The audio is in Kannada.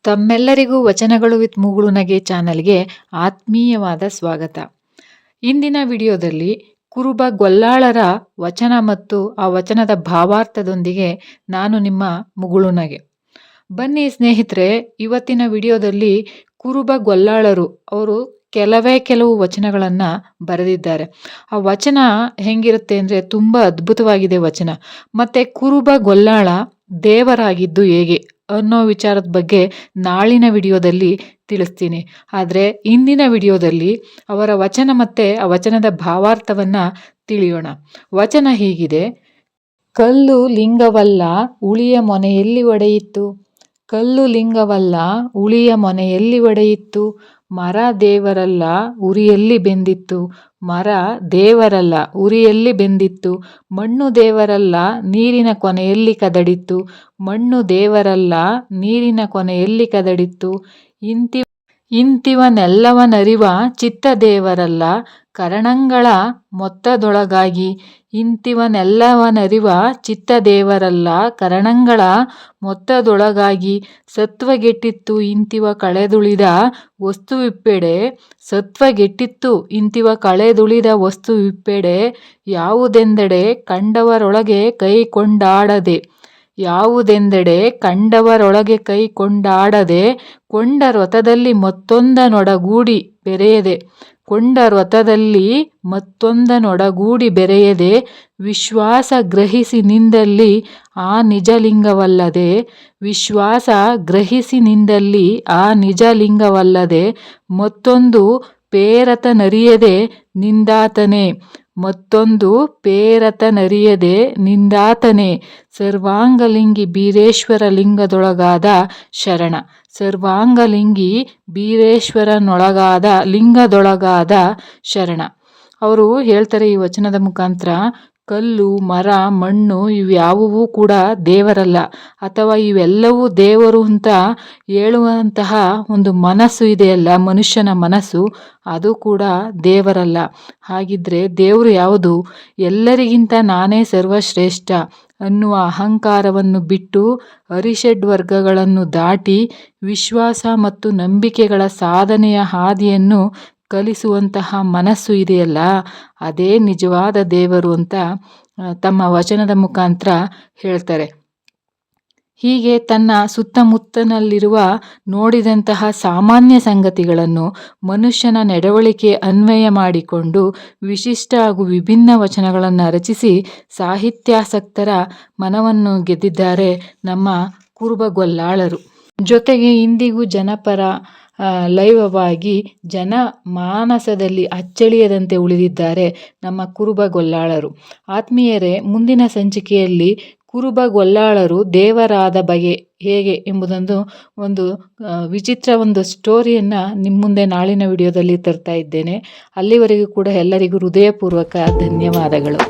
ತಮ್ಮೆಲ್ಲರಿಗೂ ವಚನಗಳು ವಿತ್ ಮುಗುಳುನಗೆ ಚಾನಲ್ಗೆ ಆತ್ಮೀಯವಾದ ಸ್ವಾಗತ. ಇಂದಿನ ವಿಡಿಯೋದಲ್ಲಿ ಕುರುಬ ಗೊಲ್ಲಾಳರ ವಚನ ಮತ್ತು ಆ ವಚನದ ಭಾವಾರ್ಥದೊಂದಿಗೆ ನಾನು ನಿಮ್ಮ ಮುಗುಳುನಗೆ. ಬನ್ನಿ ಸ್ನೇಹಿತರೆ, ಇವತ್ತಿನ ವಿಡಿಯೋದಲ್ಲಿ ಕುರುಬ ಗೊಲ್ಲಾಳರು ಅವರು ಕೆಲವು ವಚನಗಳನ್ನು ಬರೆದಿದ್ದಾರೆ. ಆ ವಚನ ಹೆಂಗಿರುತ್ತೆ ಅಂದರೆ ತುಂಬ ಅದ್ಭುತವಾಗಿದೆ ವಚನ. ಮತ್ತು ಕುರುಬ ಗೊಲ್ಲಾಳ ದೇವರಾಗಿದ್ದು ಹೇಗೆ ಅನ್ನೋ ವಿಚಾರದ ಬಗ್ಗೆ ನಾಳಿನ ವಿಡಿಯೋದಲ್ಲಿ ತಿಳಿಸ್ತೀನಿ. ಆದರೆ ಇಂದಿನ ವಿಡಿಯೋದಲ್ಲಿ ಅವರ ವಚನ ಮತ್ತು ಆ ವಚನದ ಭಾವಾರ್ಥವನ್ನು ತಿಳಿಯೋಣ. ವಚನ ಹೀಗಿದೆ: ಕಲ್ಲು ಲಿಂಗವಲ್ಲ ಉಳಿಯ ಮೊನೆಯಲ್ಲಿ ಒಡೆಯಿತ್ತು, ಕಲ್ಲು ಲಿಂಗವಲ್ಲ ಉಳಿಯ ಮೊನೆಯಲ್ಲಿ ಒಡೆಯಿತ್ತು, ಮರ ದೇವರಲ್ಲ ಉರಿಯಲ್ಲಿ ಬೆಂದಿತ್ತು, ಮರ ದೇವರಲ್ಲ ಉರಿಯಲ್ಲಿ ಬೆಂದಿತ್ತು, ಮಣ್ಣು ದೇವರಲ್ಲ ನೀರಿನ ಕೊನೆಯಲ್ಲಿ ಕದಡಿತ್ತು, ಮಣ್ಣು ದೇವರಲ್ಲ ನೀರಿನ ಕೊನೆಯಲ್ಲಿ ಕದಡಿತ್ತು, ಇಂತಿವನೆಲ್ಲವನರಿವ ಚಿತ್ತ ದೇವರಲ್ಲ ಕರಣಂಗಳ ಮೊತ್ತದೊಳಗಾಗಿ, ಇಂತಿವನೆಲ್ಲವನರಿವ ಚಿತ್ತ ದೇವರಲ್ಲ ಕರಣಂಗಳ ಮೊತ್ತದೊಳಗಾಗಿ, ಸತ್ವಗೆಟ್ಟಿತ್ತು ಇಂತಿವ ಕಳೆದುಳಿದ ವಸ್ತುವಿಪ್ಪೆಡೆ, ಸತ್ವಗೆಟ್ಟಿತ್ತು ಇಂತಿವ ಕಳೆದುಳಿದ ವಸ್ತುವಿಪ್ಪೆಡೆ, ಯಾವುದೆಂದೆಡೆ ಕಂಡವರೊಳಗೆ ಕೈಕೊಂಡಾಡದೆ, ಯಾವುದೆಂದೆಡೆ ಕಂಡವರೊಳಗೆ ಕೈಕೊಂಡಾಡದೆ, ಕೊಂಡ ರಥದಲ್ಲಿ ಮತ್ತೊಂದನೊಡಗೂಡಿ ಬೆರೆಯದೆ, ಕೊಂಡ ರಥದಲ್ಲಿ ಮತ್ತೊಂದನೊಡಗೂಡಿ ಬೆರೆಯದೆ, ವಿಶ್ವಾಸ ಗ್ರಹಿಸಿ ನಿಂದಲ್ಲಿ ಆ ನಿಜಲಿಂಗವಲ್ಲದೆ, ವಿಶ್ವಾಸ ಗ್ರಹಿಸಿ ನಿಂದಲ್ಲಿ ಆ ನಿಜಲಿಂಗವಲ್ಲದೆ, ಮತ್ತೊಂದು ಪೇರತನರಿಯದೆ ನಿಂದಾತನೇ, ಮತ್ತೊಂದು ಪೇರತನರಿಯದೆ ನಿಂದಾತನೇ, ಸರ್ವಾಂಗಲಿಂಗಿ ಬೀರೇಶ್ವರ ಲಿಂಗದೊಳಗಾದ ಶರಣ, ಸರ್ವಾಂಗಲಿಂಗಿ ಬೀರೇಶ್ವರನೊಳಗಾದ ಲಿಂಗದೊಳಗಾದ ಶರಣ. ಅವರು ಹೇಳ್ತಾರೆ ಈ ವಚನದ ಮುಖಾಂತರ, ಕಲ್ಲು, ಮರ, ಮಣ್ಣು ಇವ್ಯಾವುವೂ ಕೂಡ ದೇವರಲ್ಲ, ಅಥವಾ ಇವೆಲ್ಲವೂ ದೇವರು ಅಂತ ಹೇಳುವಂತಹ ಒಂದು ಮನಸ್ಸು ಇದೆಯಲ್ಲ, ಮನುಷ್ಯನ ಮನಸ್ಸು, ಅದು ಕೂಡ ದೇವರಲ್ಲ. ಹಾಗಿದ್ರೆ ದೇವರು ಯಾವುದು? ಎಲ್ಲರಿಗಿಂತ ನಾನೇ ಸರ್ವಶ್ರೇಷ್ಠ ಅನ್ನುವ ಅಹಂಕಾರವನ್ನು ಬಿಟ್ಟು ಅರಿಷಡ್ ವರ್ಗಗಳನ್ನು ದಾಟಿ ವಿಶ್ವಾಸ ಮತ್ತು ನಂಬಿಕೆಗಳ ಸಾಧನೆಯ ಹಾದಿಯನ್ನು ಕಲಿಸುವಂತಹ ಮನಸ್ಸು ಇದೆಯಲ್ಲ, ಅದೇ ನಿಜವಾದ ದೇವರು ಅಂತ ತಮ್ಮ ವಚನದ ಮುಖಾಂತರ ಹೇಳ್ತಾರೆ. ಹೀಗೆ ತನ್ನ ಸುತ್ತಮುತ್ತಲಿರುವ ನೋಡಿದಂತಹ ಸಾಮಾನ್ಯ ಸಂಗತಿಗಳನ್ನು ಮನುಷ್ಯನ ನಡವಳಿಕೆ ಅನ್ವಯ ಮಾಡಿಕೊಂಡು ವಿಶಿಷ್ಟ ಹಾಗೂ ವಿಭಿನ್ನ ವಚನಗಳನ್ನು ರಚಿಸಿ ಸಾಹಿತ್ಯಾಸಕ್ತರ ಮನವನ್ನು ಗೆದ್ದಿದ್ದಾರೆ ನಮ್ಮ ಕುರುಬ ಗೊಲ್ಲಾಳರು. ಜೊತೆಗೆ ಇಂದಿಗೂ ಜನಪರ ಲೈವವಾಗಿ ಜನಮಾನಸದಲ್ಲಿ ಅಚ್ಚಳಿಯದಂತೆ ಉಳಿದಿದ್ದಾರೆ ನಮ್ಮ ಕುರುಬ ಗೊಲ್ಲಾಳರು. ಆತ್ಮೀಯರೇ, ಮುಂದಿನ ಸಂಚಿಕೆಯಲ್ಲಿ ಕುರುಬ ಗೊಲ್ಲಾಳರು ದೇವರಾದ ಬಗೆ ಹೇಗೆ ಒಂದು ವಿಚಿತ್ರ ಸ್ಟೋರಿಯನ್ನು ನಿಮ್ಮ ಮುಂದೆ ನಾಳಿನ ವಿಡಿಯೋದಲ್ಲಿ ತರ್ತಾ ಇದ್ದೇನೆ. ಅಲ್ಲಿವರೆಗೂ ಕೂಡ ಎಲ್ಲರಿಗೂ ಹೃದಯಪೂರ್ವಕ ಧನ್ಯವಾದಗಳು.